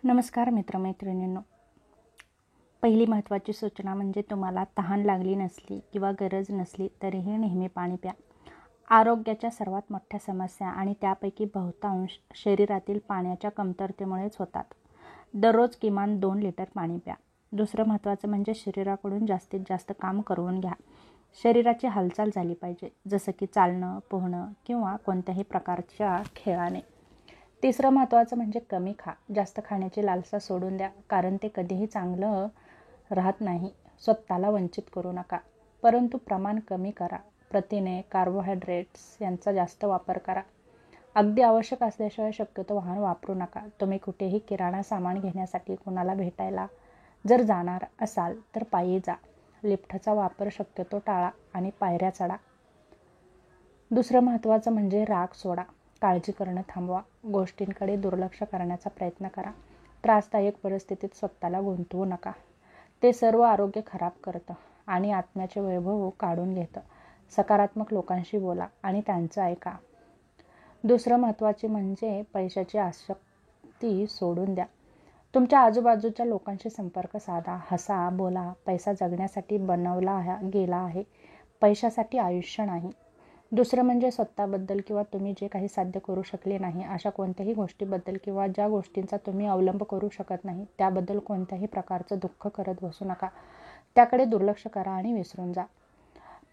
नमस्कार मित्रमैत्रिणींनो. पहिली महत्त्वाची सूचना म्हणजे तुम्हाला तहान लागली नसली किंवा गरज नसली तरीही नेहमी पाणी प्या. आरोग्याच्या सर्वात मोठ्या समस्या आणि त्यापैकी बहुतांश शरीरातील पाण्याच्या कमतरतेमुळेच होतात. दररोज किमान 2 लिटर पाणी प्या. दुसरं महत्त्वाचं म्हणजे शरीराकडून जास्तीत जास्त काम करवून घ्या. शरीराची हालचाल झाली पाहिजे, जसं की चालणं, पोहणं किंवा कोणत्याही प्रकारच्या खेळाने. तिसरं महत्त्वाचं म्हणजे कमी खा. जास्त खाण्याची लालसा सोडून द्या, कारण ते कधीही चांगलं राहत नाही. स्वतःला वंचित करू नका, परंतु प्रमाण कमी करा. प्रथिने, कार्बोहायड्रेट्स यांचा जास्त वापर करा. अगदी आवश्यक असल्याशिवाय शक्यतो वाहन वापरू नका. तुम्ही कुठेही किराणा सामान घेण्यासाठी कुणाला भेटायला जर जाणार असाल तर पायी जा. लिफ्टचा वापर शक्यतो टाळा आणि पायऱ्या चढा. दुसरं महत्त्वाचं म्हणजे राग सोडा. काळजी करणं थांबवा. गोष्टींकडे दुर्लक्ष करण्याचा प्रयत्न करा. त्रासदायक परिस्थितीत स्वतःला गुंतवू नका. ते सर्व आरोग्य खराब करतं आणि आत्म्याचे वैभव काढून घेतं. सकारात्मक लोकांशी बोला आणि त्यांचं ऐका. दुसरं महत्त्वाचे म्हणजे पैशाची आसक्ती सोडून द्या. तुमच्या आजूबाजूच्या लोकांशी संपर्क साधा, हसा, बोला. पैसा जगण्यासाठी बनवला गेला आहे, पैशासाठी आयुष्य नाही. दुसरं म्हणजे स्वतःबद्दल किंवा तुम्ही जे काही साध्य करू शकले नाही अशा कोणत्याही गोष्टीबद्दल किंवा ज्या गोष्टींचा तुम्ही अवलंब करू शकत नाही त्याबद्दल कोणत्याही प्रकारचं दुःख करत बसू नका. त्याकडे दुर्लक्ष करा आणि विसरून जा.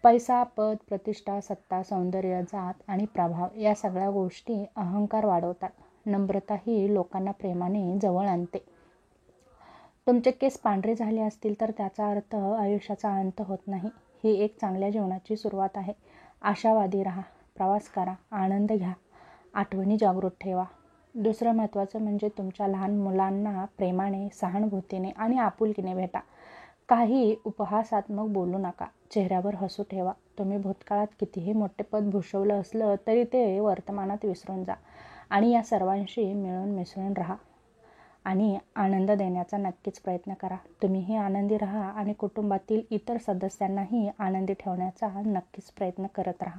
पैसा, पद, प्रतिष्ठा, सत्ता, सौंदर्य, जात आणि प्रभाव या सगळ्या गोष्टी अहंकार वाढवतात. नम्रता ही लोकांना प्रेमाने जवळ आणते. तुमचे केस पांढरे झाले असतील तर त्याचा अर्थ आयुष्याचा अंत होत नाही. ही एक चांगल्या जीवनाची सुरुवात आहे. आशावादी राहा, प्रवास करा, आनंद घ्या, आठवणी जागृत ठेवा. दुसरं महत्त्वाचं म्हणजे तुमच्या लहान मुलांना प्रेमाने, सहानुभूतीने आणि आपुलकीने भेटा. काही उपहासात्मक बोलू नका. चेहऱ्यावर हसू ठेवा. तुम्ही भूतकाळात कितीही मोठे पद भूषवलं असलं तरी ते वर्तमानात विसरून जा आणि या सर्वांशी मिळून मिसळून राहा आणि आनंद देण्याचा नक्कीच प्रयत्न करा. तुम्हीही आनंदी राहा आणि कुटुंबातील इतर सदस्यांनाही आनंदी ठेवण्याचा नक्कीच प्रयत्न करत राहा.